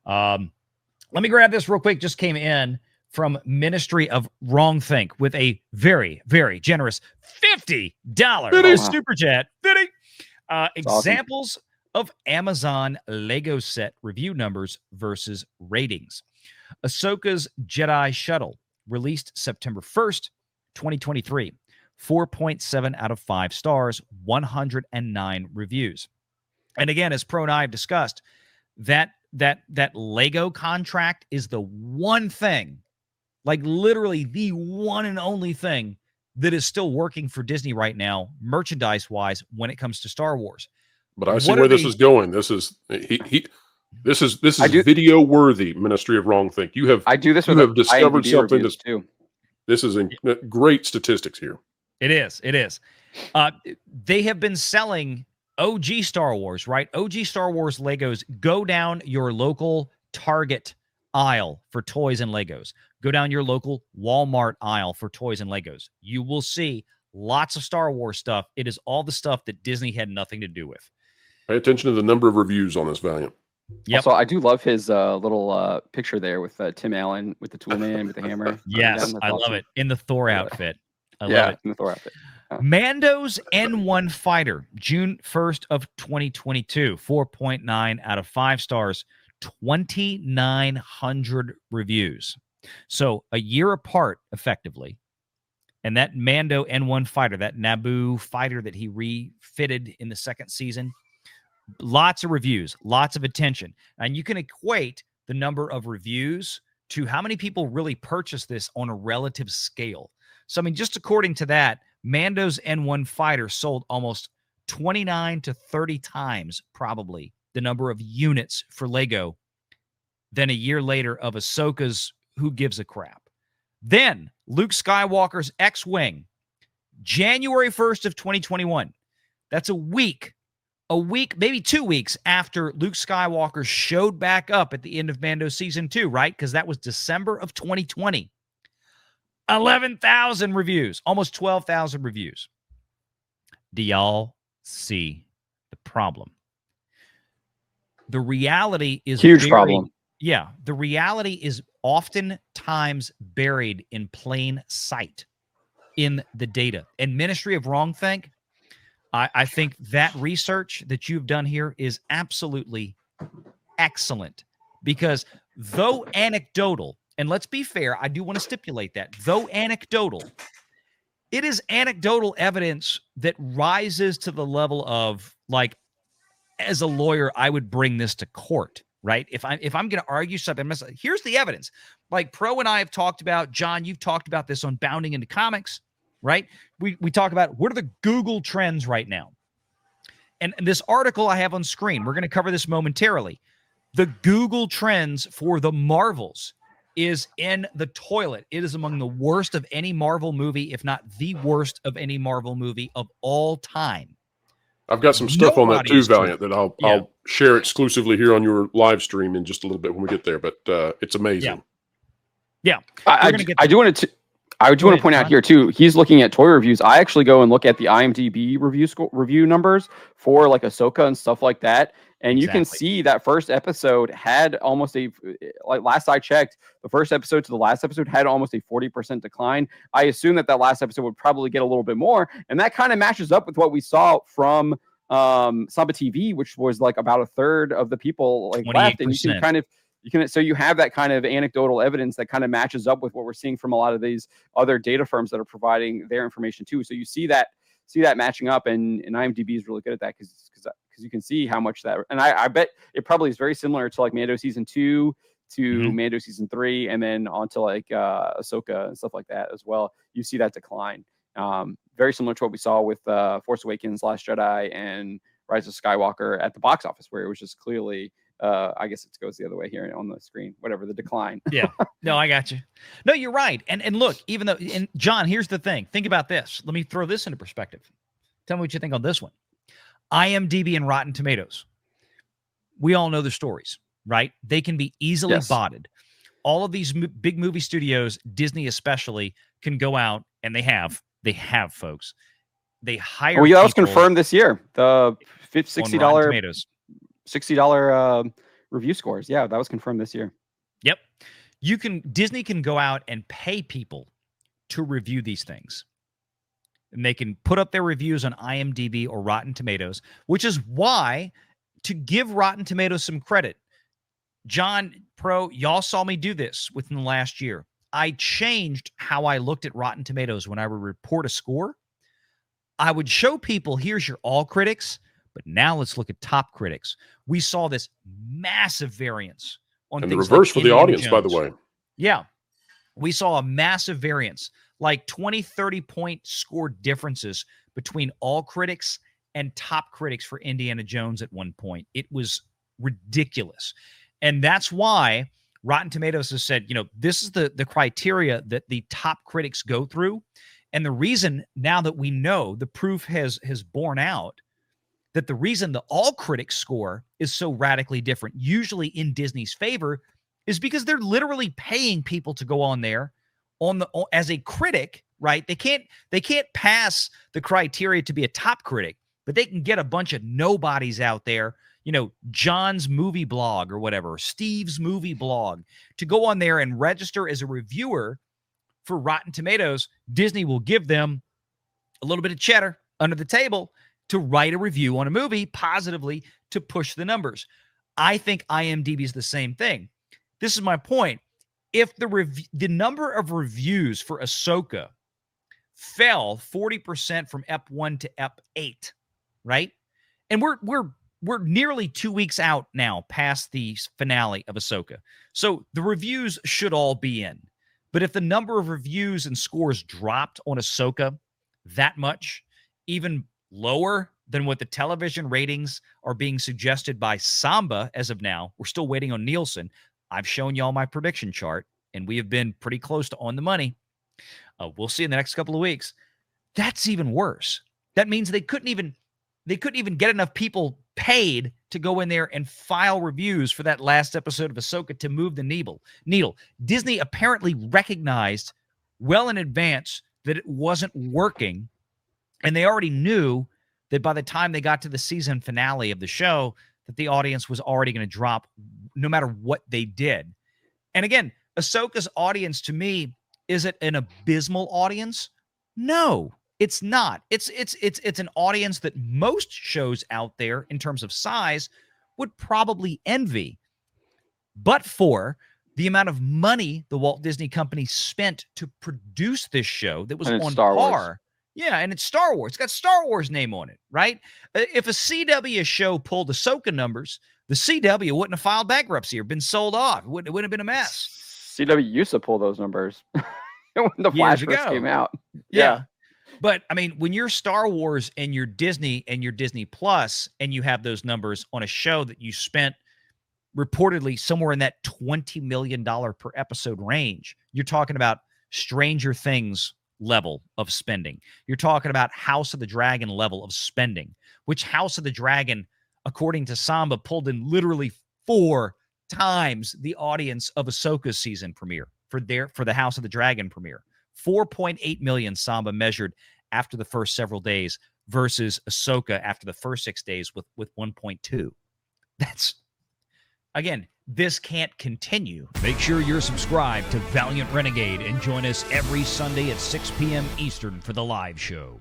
Let me grab this real quick. Just came in from Ministry of Wrong Think with a very, very generous $50 super chat. 50. Examples of Amazon Lego set review numbers versus ratings. Ahsoka's Jedi Shuttle, released September 1st, 2023. 4.7 out of 5 stars, 109 reviews. And again, as Pro and I have discussed, that Lego contract is the one thing, like literally the one and only thing that is still working for Disney right now, merchandise-wise, when it comes to Star Wars. But I see where this is going. This is this is video worthy. Ministry of Wrong Think. You have discovered something that's too. This is great statistics here. It is. They have been selling OG Star Wars, right? OG Star Wars Legos. Go down your local Target aisle for toys and Legos. Go down your local Walmart aisle for toys and Legos. You will see lots of Star Wars stuff. It is all the stuff that Disney had nothing to do with. Pay attention to the number of reviews on this Valiant. Yep. Also, I do love his little picture there with Tim Allen with the tool man with the hammer. Yes, I love it. In the Thor outfit. I love it. In the Thor outfit. Mando's N1 Fighter, June 1st of 2022, 4.9 out of 5 stars, 2,900 reviews. So a year apart, effectively. And that Mando N1 fighter, that Naboo fighter that he refitted in the second season, lots of reviews, lots of attention. And you can equate the number of reviews to how many people really purchase this on a relative scale. So, I mean, just according to that, Mando's N1 fighter sold almost 29 to 30 times, probably, the number of units for Lego than a year later of Ahsoka's Who Gives a Crap. Then, Luke Skywalker's X-Wing, January 1st of 2021. That's a week, maybe 2 weeks after Luke Skywalker showed back up at the end of Mando Season 2, right? Because that was December of 2020. 11,000 reviews, almost 12,000 reviews. Do y'all see the problem? The reality is huge problem. Yeah, the reality is oftentimes buried in plain sight in the data. And Ministry of Wrong Think, I think that research that you've done here is absolutely excellent, because though anecdotal, and let's be fair, I do want to stipulate that, though anecdotal, it is anecdotal evidence that rises to the level of, like, as a lawyer, I would bring this to court, right? If I'm going to argue something, here's the evidence. Like Pro and I have talked about, John, you've talked about this on Bounding into Comics, right? We talk about what are the Google trends right now. And this article I have on screen, we're going to cover this momentarily. The Google trends for the Marvels is in the toilet. It is among the worst of any Marvel movie, if not the worst of any Marvel movie of all time. I've got some stuff on that too, Valiant, that I'll share exclusively here on your live stream in just a little bit when we get there. But it's amazing. Yeah. I do want to point out here too. He's looking at toy reviews. I actually go and look at the IMDb review numbers for like Ahsoka and stuff like that. And you can see that first episode had almost like last I checked, the first episode to the last episode had almost a 40% decline. I assume that last episode would probably get a little bit more. And that kind of matches up with what we saw from Samba TV, which was like about a third of the people like left. And so you have that kind of anecdotal evidence that kind of matches up with what we're seeing from a lot of these other data firms that are providing their information too. So you see that matching up, and IMDb is really good at that because you can see how much that, and I bet it probably is very similar to like Mando Season 2 to Mando Season 3, and then onto like Ahsoka and stuff like that as well. You see that decline. Very similar to what we saw with Force Awakens, Last Jedi, and Rise of Skywalker at the box office, where it was just clearly, I guess it goes the other way here on the screen, whatever, the decline. Yeah. No, I got you. No, you're right. And look, even though, and John, here's the thing. Think about this. Let me throw this into perspective. Tell me what you think on this one. IMDb and Rotten Tomatoes. We all know the stories, right? They can be easily botted. All of these big movie studios, Disney especially, can go out, and they have, folks. They hire. Oh, yeah, that was confirmed this year. The $60 review scores. Yeah, that was confirmed this year. Yep. Disney can go out and pay people to review these things. And they can put up their reviews on IMDb or Rotten Tomatoes, which is why, to give Rotten Tomatoes some credit, John Pro, y'all saw me do this within the last year. I changed how I looked at Rotten Tomatoes when I would report a score. I would show people, here's your all critics, but now let's look at top critics. We saw this massive variance on and things the reverse like for Indiana the audience, Jones. by the way. Yeah. We saw a massive variance, like 20, 30-point score differences between all critics and top critics for Indiana Jones at one point. It was ridiculous. And that's why Rotten Tomatoes has said, this is the criteria that the top critics go through. And the reason, now that we know, the proof has borne out, that the reason the all critics score is so radically different, usually in Disney's favor, is because they're literally paying people to go on there as a critic, right? They can't pass the criteria to be a top critic, but they can get a bunch of nobodies out there, John's movie blog or whatever, Steve's movie blog, to go on there and register as a reviewer for Rotten Tomatoes. Disney will give them a little bit of cheddar under the table to write a review on a movie positively to push the numbers. I think IMDb is the same thing. This is my point. If the number of reviews for Ahsoka fell 40% from Ep 1 to Ep 8, right? And we're nearly 2 weeks out now past the finale of Ahsoka. So the reviews should all be in. But if the number of reviews and scores dropped on Ahsoka that much, even lower than what the television ratings are being suggested by Samba as of now, we're still waiting on Nielsen. I've shown y'all my prediction chart, and we have been pretty close to on the money. We'll see in the next couple of weeks. That's even worse. That means they couldn't even get enough people paid to go in there and file reviews for that last episode of Ahsoka to move the needle. Disney apparently recognized well in advance that it wasn't working, and they already knew that by the time they got to the season finale of the show, that the audience was already going to drop no matter what they did. And again, Ahsoka's audience, to me, is it an abysmal audience? No, it's not. It's an audience that most shows out there in terms of size would probably envy. But for the amount of money the Walt Disney Company spent to produce this show that was on Star par. Wars. Yeah, and it's Star Wars. It's got Star Wars name on it, right? If a CW show pulled Ahsoka numbers, the CW wouldn't have filed bankruptcy or been sold off. It wouldn't have been a mess. CW used to pull those numbers when the Flash first came out. Yeah. But, I mean, when you're Star Wars and you're Disney and you're Disney Plus and you have those numbers on a show that you spent reportedly somewhere in that $20 million per episode range, you're talking about Stranger Things level of spending. You're talking about House of the Dragon level of spending, which House of the Dragon, according to Samba, pulled in literally 4 times the audience of Ahsoka's season premiere for the House of the Dragon premiere. 4.8 million Samba measured after the first several days versus Ahsoka after the first 6 days with 1.2. That's, again, this can't continue. Make sure you're subscribed to Valiant Renegade and join us every Sunday at 6 p.m. Eastern for the live show.